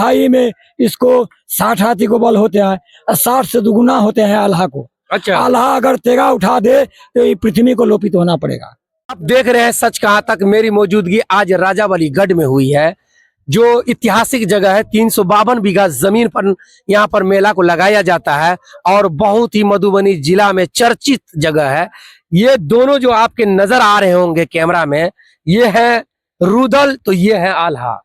भाई में इसको 60 हाथी को बल होते हैं और 60 से दुगुना होते हैं अल्लाह को। अच्छा, अल्लाह अगर तेगा उठा दे तो ये पृथ्वी को लोपित होना पड़ेगा। आप देख रहे हैं सच कहाँ तक। मेरी मौजूदगी आज राजावली गढ़ में हुई है, जो ऐतिहासिक जगह है। 352 बीघा जमीन पर यहाँ पर मेला को लगाया जाता है और बहुत ही मधुबनी जिला में चर्चित जगह है। ये दोनों जो आपके नजर आ रहे होंगे कैमरा में, ये है रुदल, तो ये है आल्हा।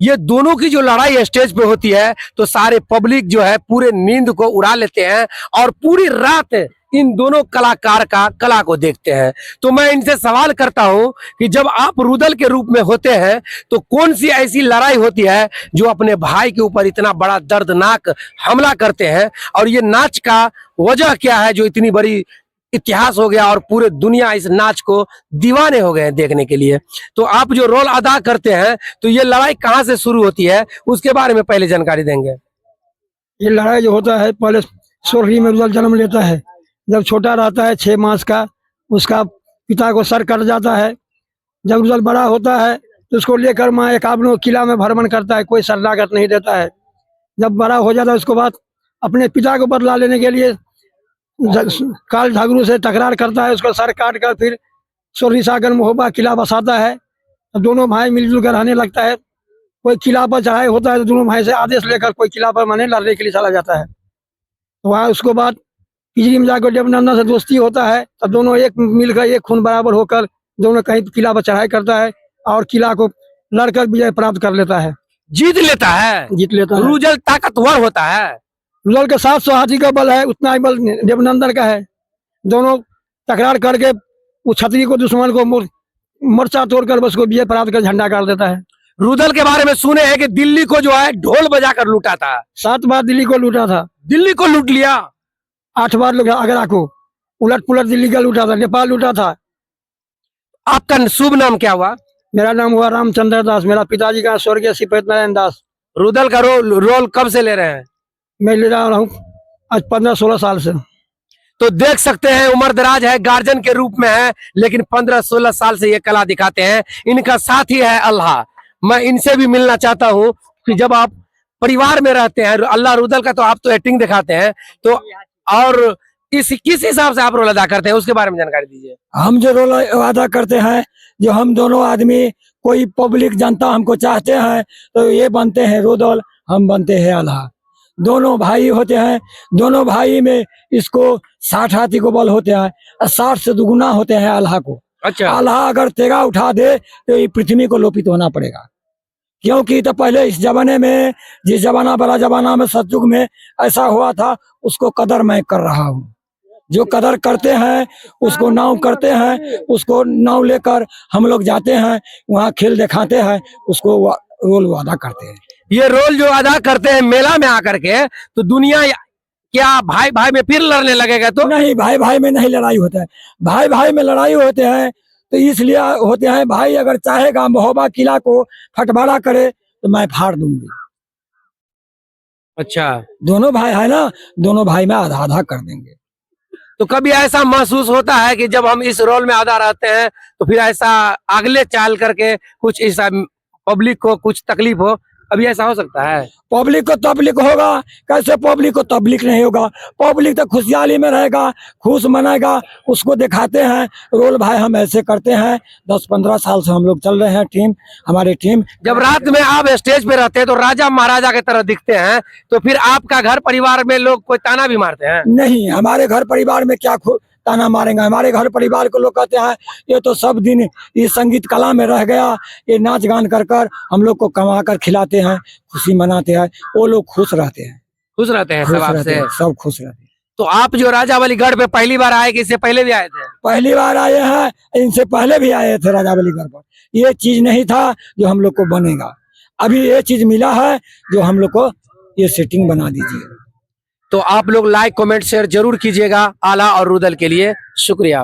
ये दोनों की जो लड़ाई स्टेज पे होती है तो सारे पब्लिक जो है पूरे नींद को उड़ा लेते हैं और पूरी रात इन दोनों कलाकार का कला को देखते हैं। तो मैं इनसे सवाल करता हूं कि जब आप रुदल के रूप में होते हैं तो कौन सी ऐसी लड़ाई होती है जो अपने भाई के ऊपर इतना बड़ा दर्दनाक हमला करते हैं, और ये नाच का वजह क्या है जो इतनी बड़ी इतिहास हो गया और पूरे दुनिया इस नाच को दीवाने हो गए हैं देखने के लिए। तो आप जो रोल अदा करते हैं तो ये लड़ाई कहाँ से शुरू होती है, उसके बारे में पहले जानकारी देंगे। ये लड़ाई जो होता है पहले सोरही में रुदल जन्म लेता है। जब छोटा रहता है 6 मास का, उसका पिता को सर कट जाता है। जब रुदल बड़ा होता है तो उसको लेकर माँ एकावनों किला में भ्रमण करता है, कोई शरणागत नहीं देता है। जब बड़ा हो जाता है उसके बाद अपने पिता को बदला लेने के लिए काल झगड़ू से तकरार करता है, उसको सर काट कर फिर सोरही सागर महोबा किला बसाता है। तो दोनों भाई मिलजुल कर रहने लगता है। कोई किला पर चढ़ाई होता है तो दोनों भाई से आदेश लेकर कोई किला पर माने लड़ने के लिए चला जाता है। तो वहाँ उसके बाद पिजरी में जाकर देवनंदन से दोस्ती होता है, तो दोनों एक मिलकर एक खून बराबर होकर दोनों कहीं किला पर चढ़ाई करता है और किला को लड़कर विजय प्राप्त कर लेता है, जीत लेता है। रुदल ताकतवर होता है। रुदल के 700 हाथी का बल है, उतना ही बल देवनंदन का है। दोनों तकरार करके उस छतरी को, दुश्मन को मोर्चा तोड़कर उसको विजय प्राप्त कर झंडा गाड़ देता है। रुदल के बारे में सुने हैं कि दिल्ली को जो है ढोल बजाकर लूटा था। 7 बार दिल्ली को लूटा था। दिल्ली को लूट लिया। 8 बार लूटा आगरा को, उलट पुलट दिल्ली का लूटा था, नेपाल लूटा था। आपका शुभ नाम क्या हुआ? मेरा नाम हुआ रामचंद्र दास। मेरा पिताजी का स्वर्गीय सिपत नारायण दास। रुदल का रोल कब से ले रहे हैं? मैं ले रहा हूँ आज 15-16 साल से। तो देख सकते हैं उम्र दराज है, गार्जियन के रूप में है, लेकिन 15-16 साल से ये कला दिखाते हैं। इनका साथी है अल्लाह। मैं इनसे भी मिलना चाहता हूँ कि जब आप परिवार में रहते हैं, अल्लाह रुदल का तो आप तो एक्टिंग दिखाते हैं, तो और किस हिसाब से आप रोल अदा करते हैं उसके बारे में जानकारी दीजिए। हम जो रोल अदा करते हैं, जो हम दोनों आदमी, कोई पब्लिक जनता हमको चाहते हैं तो ये बनते हैं रुदल, हम बनते हैं अल्लाह। दोनों भाई होते हैं, दोनों भाई में इसको 60 हाथी को बल होते हैं और 60 से दुगुना होते हैं अल्लाह को। अच्छा, अल्लाह अगर तेगा उठा दे तो ये पृथ्वी को लोपित होना पड़ेगा। क्योंकि तो पहले इस जमाने में, जिस जमाना बड़ा जमाना में सतयुग में ऐसा हुआ था, उसको कदर मैं कर रहा हूँ। जो कदर करते हैं उसको नाव करते हैं, उसको नाव लेकर हम लोग जाते हैं, वहाँ खेल दिखाते हैं, उसको रोल अदा करते हैं। ये रोल जो अदा करते हैं मेला में आकर के, तो दुनिया क्या भाई भाई में फिर लड़ने लगेगा? तो नहीं, भाई भाई में नहीं लड़ाई होता है। भाई भाई में लड़ाई होते हैं तो इसलिए होते हैं, भाई अगर चाहेगा महोबा किला को फटवारा करे तो मैं फाड़ दूंगी। अच्छा, दोनों भाई है ना, दोनों भाई में आधा आधा कर देंगे। तो कभी ऐसा महसूस होता है कि जब हम इस रोल में अदा रहते हैं तो फिर ऐसा अगले चाल करके कुछ ऐसा पब्लिक को कुछ तकलीफ हो, अभी ऐसा हो सकता है? पब्लिक को तबलीग होगा कैसे? पब्लिक को तबलीग नहीं होगा। पब्लिक तो खुशहाली में रहेगा, खुश मनाएगा, उसको दिखाते हैं रोल। भाई हम ऐसे करते हैं, 10-15 साल से हम लोग चल रहे हैं टीम, हमारी टीम। जब रात में आप स्टेज पे रहते हैं तो राजा महाराजा की तरह दिखते हैं, तो फिर आपका घर परिवार में लोग कोई ताना भी मारते हैं? नहीं, हमारे घर परिवार में क्या ताना मारेंगे। हमारे घर परिवार को लोग कहते हैं ये तो सब दिन इस संगीत कला में रह गया, ये नाच गान कर कर हम लोग को कमा कर खिलाते हैं, खुशी मनाते हैं। वो लोग खुश रहते हैं, खुश रहते हैं, खुश सब रहते आपसे। हैं, सब खुश रहते हैं। तो आप जो राजावली गढ़ पे पहली बार आए कि इससे पहले भी आए थे? पहली बार आए हैं, इनसे पहले भी आए थे राजावली गढ़ पर। ये चीज नहीं था जो हम लोग को बनेगा, अभी ये चीज मिला है जो हम लोग को ये सेटिंग बना दीजिए। तो आप लोग लाइक कमेंट शेयर जरूर कीजिएगा आला और रुदल के लिए। शुक्रिया।